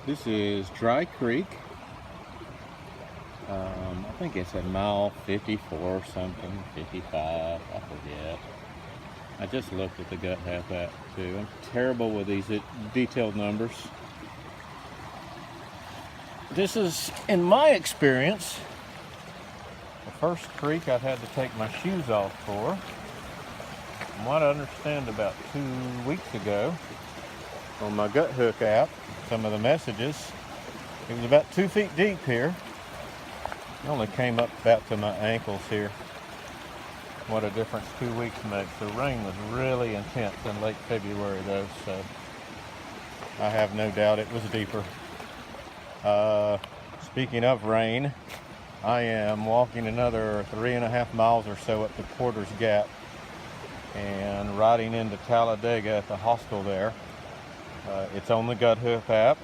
This is Dry Creek. I think it's at mile 54 or something, 55, I forget. I just looked at the gut half app too. I'm terrible with these detailed numbers. This is, in my experience, the first creek I've had to take my shoes off for. From what I understand, about 2 weeks ago, on my gut hook app, some of the messages, it was about 2 feet deep here. It only came up about to my ankles here. What a difference 2 weeks makes. The rain was really intense in late February though, so I have no doubt it was deeper. Speaking of rain, I am walking another 3.5 miles or so up to Porter's Gap and riding into Talladega at the hostel there. It's on the Gut Hoof app.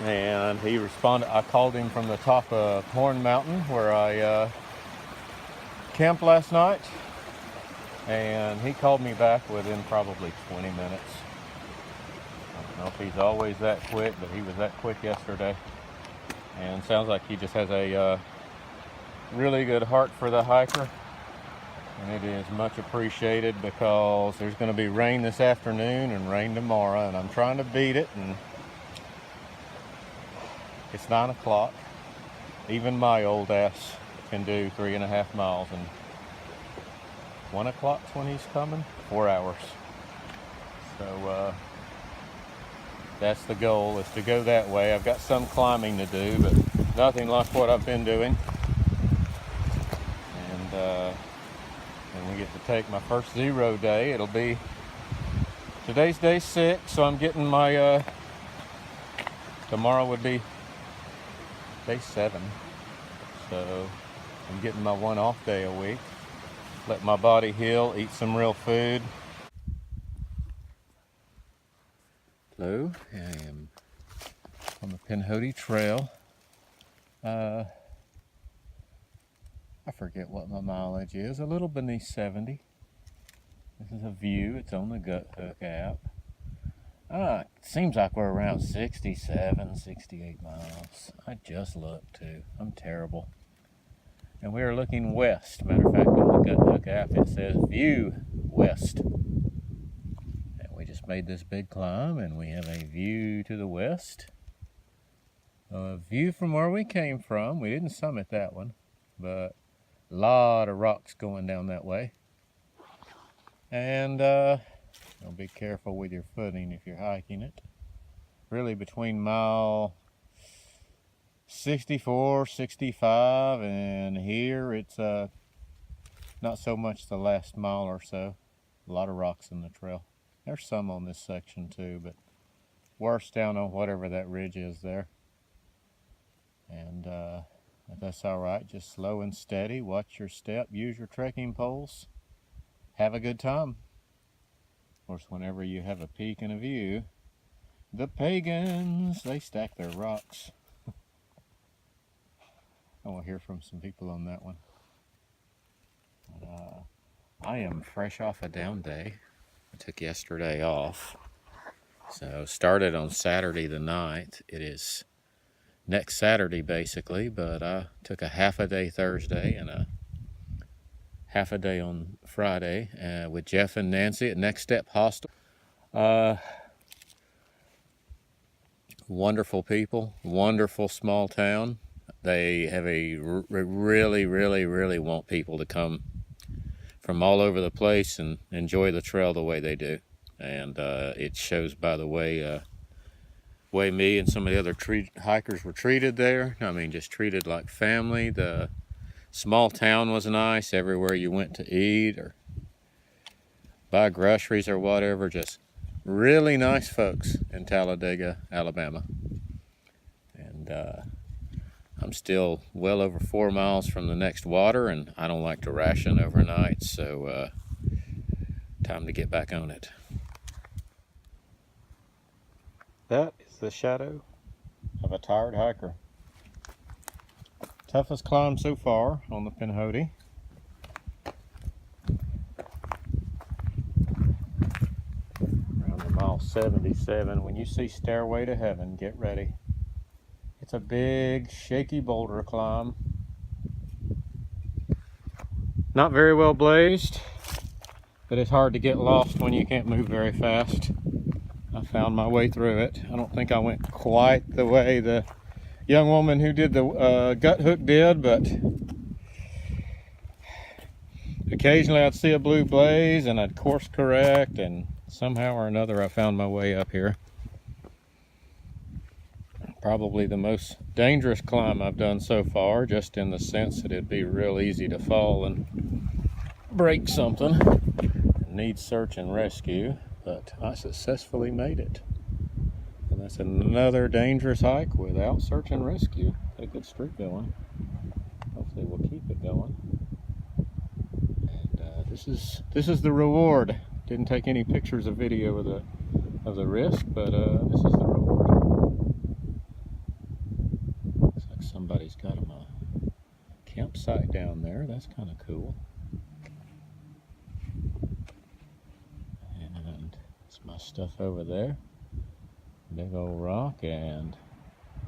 And he responded. I called him from the top of Horn Mountain where I camped last night, and he called me back within probably 20 minutes. I don't know if he's always that quick, but he was that quick yesterday. And sounds like he just has a really good heart for the hiker, and it is much appreciated because there's going to be rain this afternoon and rain tomorrow, and I'm trying to beat it. And it's 9 o'clock. Even my old ass can do 3.5 miles, and 1 o'clock's when he's coming. 4 hours. So that's the goal, is to go that way. I've got some climbing to do, but nothing like what I've been doing. And we get to take my first zero day. It'll be, today's day 6, so I'm getting my tomorrow would be day 7, so I'm getting my 1 off day a week. Let my body heal, eat some real food. Hello, I am on the Pinhoti Trail. I forget what my mileage is, a little beneath 70. This is a view, it's on the Gut Hook app. It seems like we're around 67, 68 miles. I just looked too. I'm terrible. And we are looking west. Matter of fact, on the Gut Hook app it says view west. And we just made this big climb and we have a view to the west. A view from where we came from. We didn't summit that one, but a lot of rocks going down that way. And be careful with your footing if you're hiking it. Really between mile 64, 65 and here it's not so much the last mile or so. A lot of rocks in the trail. There's some on this section too, but worse down on whatever that ridge is there. And that's all right. Just slow and steady. Watch your step. Use your trekking poles. Have a good time. Of course, whenever you have a peak and a view, the pagans, they stack their rocks. I want to hear from some people on that one. I am fresh off a down day. I took yesterday off. So started on Saturday the 9th. It is next Saturday basically, but I took a half a day Thursday and a half a day on Friday with Jeff and Nancy at Next Step Hostel. Wonderful people, wonderful small town. They have really want people to come from all over the place and enjoy the trail the way they do. And it shows by the way me and some of the other hikers were treated there. I mean, just treated like family. The small town was nice. Everywhere you went to eat or buy groceries or whatever, just really nice folks in Talladega, Alabama. And I'm still well over 4 miles from the next water, and I don't like to ration overnight, so time to get back on it. That is the shadow of a tired hiker. Toughest climb so far on the Pinhoti. Around the mile 77. When you see Stairway to Heaven, get ready. It's a big, shaky boulder climb. Not very well blazed, but it's hard to get lost when you can't move very fast. I found my way through it. I don't think I went quite the way the young woman who did the gut hook did, but occasionally I'd see a blue blaze and I'd course correct, and somehow or another I found my way up here. Probably the most dangerous climb I've done so far, just in the sense that it'd be real easy to fall and break something. It needs search and rescue, but I successfully made it. And that's another dangerous hike without search and rescue. Got a good streak going. Hopefully we'll keep it going. And this is the reward. Didn't take any pictures or video of the risk, but this is the reward. Looks like somebody's got a campsite down there. That's kind of cool. And it's my stuff over there. Big old rock, and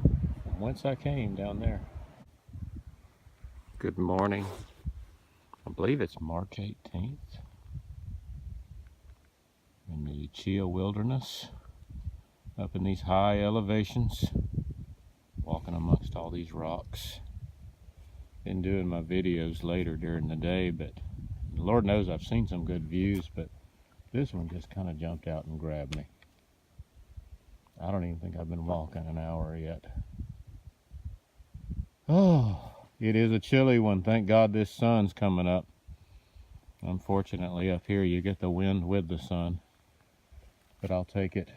from whence I came down there. Good morning. I believe it's March 18th. In the Chia Wilderness, up in these high elevations, walking amongst all these rocks. Been doing my videos later during the day, but Lord knows I've seen some good views, but this one just kind of jumped out and grabbed me. I don't even think I've been walking an hour yet. Oh, it is a chilly one. Thank God this sun's coming up. Unfortunately, up here you get the wind with the sun, but I'll take it.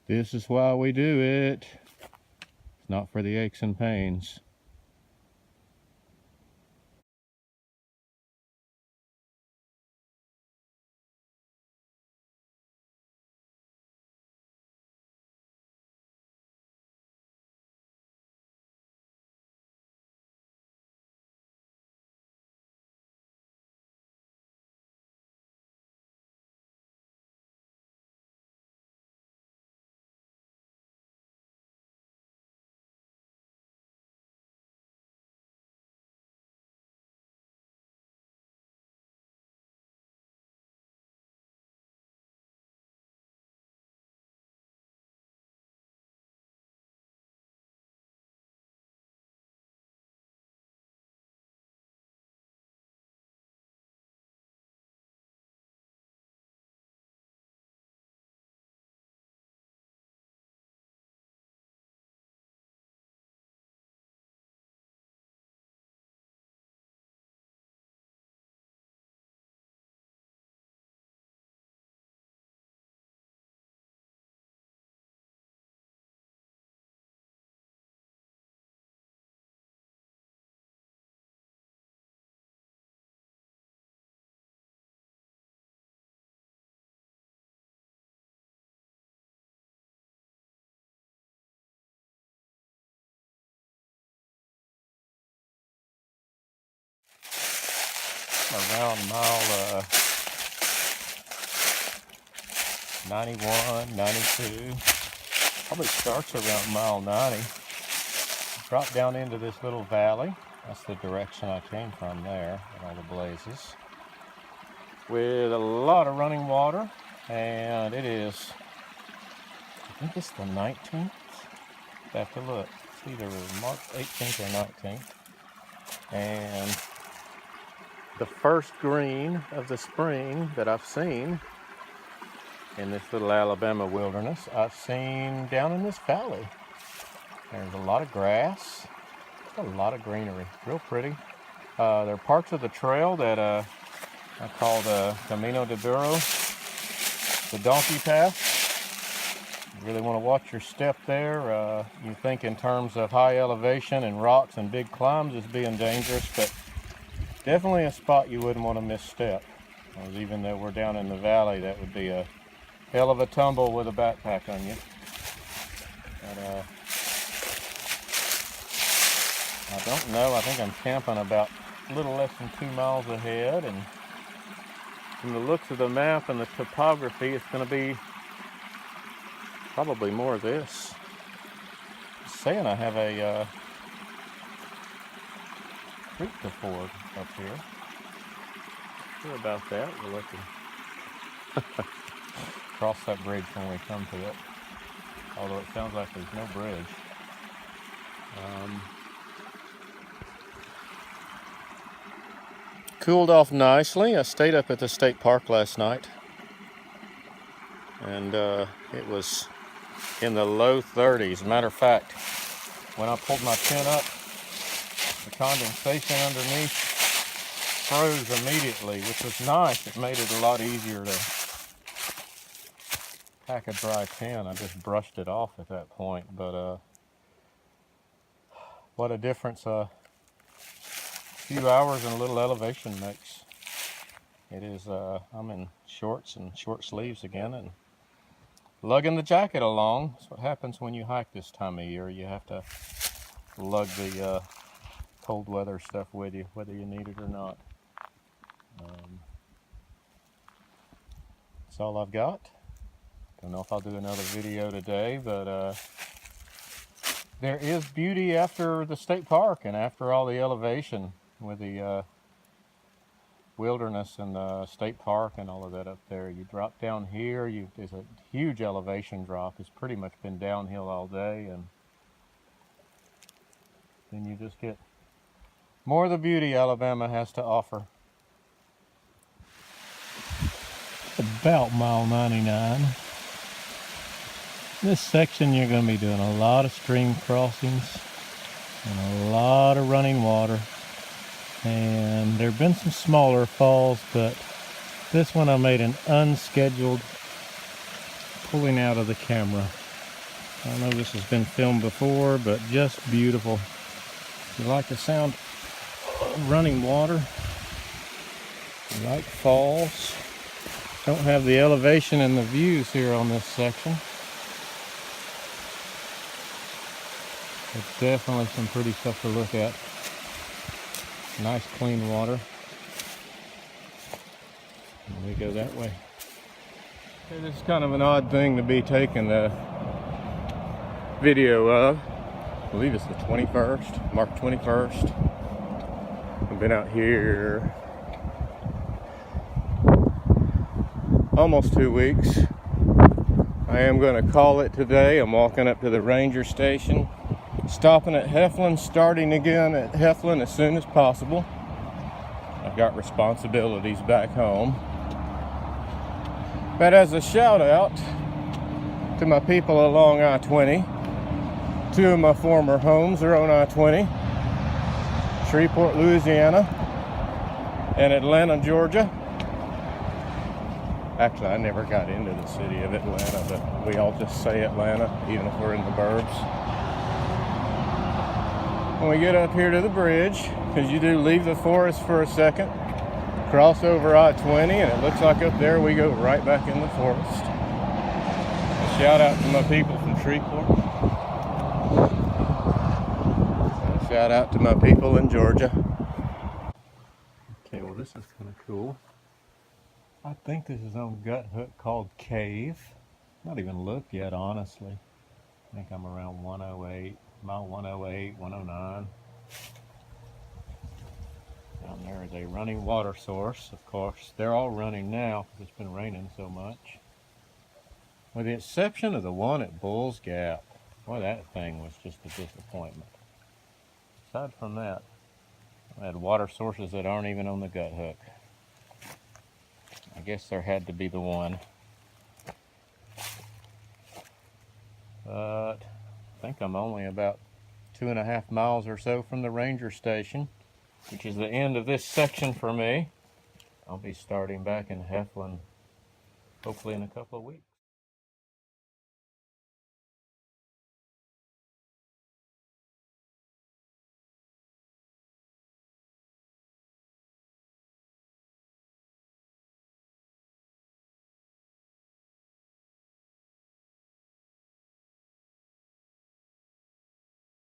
This is why we do it. It's not for the aches and pains. Around mile 91, 92. Probably starts around mile 90. Drop down into this little valley. That's the direction I came from there, with all the blazes. With a lot of running water, and it is, I think it's the 19th. I have to look. It's either March 18th or 19th. And the first green of the spring that I've seen in this little Alabama wilderness, I've seen down in this valley. There's a lot of grass, a lot of greenery, real pretty. There are parts of the trail that I call the Camino de Burro, the donkey path. You really want to watch your step there. You think in terms of high elevation and rocks and big climbs as being dangerous, but definitely a spot you wouldn't want to misstep. Because even though we're down in the valley, that would be a hell of a tumble with a backpack on you. But I don't know. I think I'm camping about a little less than 2 miles ahead, and from the looks of the map and the topography, it's going to be probably more of this. It's saying I have a creek to ford up here. Sure about that. We'll let them cross that bridge when we come to it. Although it sounds like there's no bridge. Cooled off nicely. I stayed up at the state park last night, and it was in the low 30s. Matter of fact, when I pulled my tent up, the condensation underneath froze immediately, which was nice. It made it a lot easier to pack a dry tent. I just brushed it off at that point, but what a difference a few hours and a little elevation makes. It is, I'm in shorts and short sleeves again and lugging the jacket along. That's what happens when you hike this time of year. You have to lug the cold weather stuff with you, whether you need it or not. That's all I've got. Don't know if I'll do another video today, but there is beauty after the state park and after all the elevation with the wilderness and the state park and all of that up there. You drop down here, there's a huge elevation drop. It's pretty much been downhill all day, and then you just get more of the beauty Alabama has to offer. About mile 99. This section you're going to be doing a lot of stream crossings and a lot of running water, and there have been some smaller falls, but this one I made an unscheduled pulling out of the camera. I know this has been filmed before, but just beautiful. If you like the sound of running water, you like falls, don't have the elevation and the views here on this section. It's definitely some pretty stuff to look at. Nice clean water. And we go that way. Okay, this is kind of an odd thing to be taking the video of. I believe it's the 21st, March 21st. I've been out here almost 2 weeks. I am going to call it today. I'm walking up to the ranger station, stopping at Heflin, starting again at Heflin as soon as possible. I've got responsibilities back home. But as a shout out to my people along I-20, 2 of my former homes are on I-20, Shreveport, Louisiana, and Atlanta, Georgia. Actually, I never got into the city of Atlanta, but we all just say Atlanta, even if we're in the burbs. When we get up here to the bridge, because you do leave the forest for a second, cross over I-20, and it looks like up there we go right back in the forest. A shout out to my people from Shreveport. A shout out to my people in Georgia. Okay, well this is kind of cool. I think this is on gut hook called Cave. Not even looked yet, honestly. I think I'm around 108, mile 108, 109. Down there is a running water source. Of course, they're all running now because it's been raining so much. With the exception of the one at Bull's Gap. Boy, that thing was just a disappointment. Aside from that, I had water sources that aren't even on the gut hook. I guess there had to be the one. But I think I'm only about 2.5 miles or so from the ranger station, which is the end of this section for me. I'll be starting back in Heflin hopefully in a couple of weeks.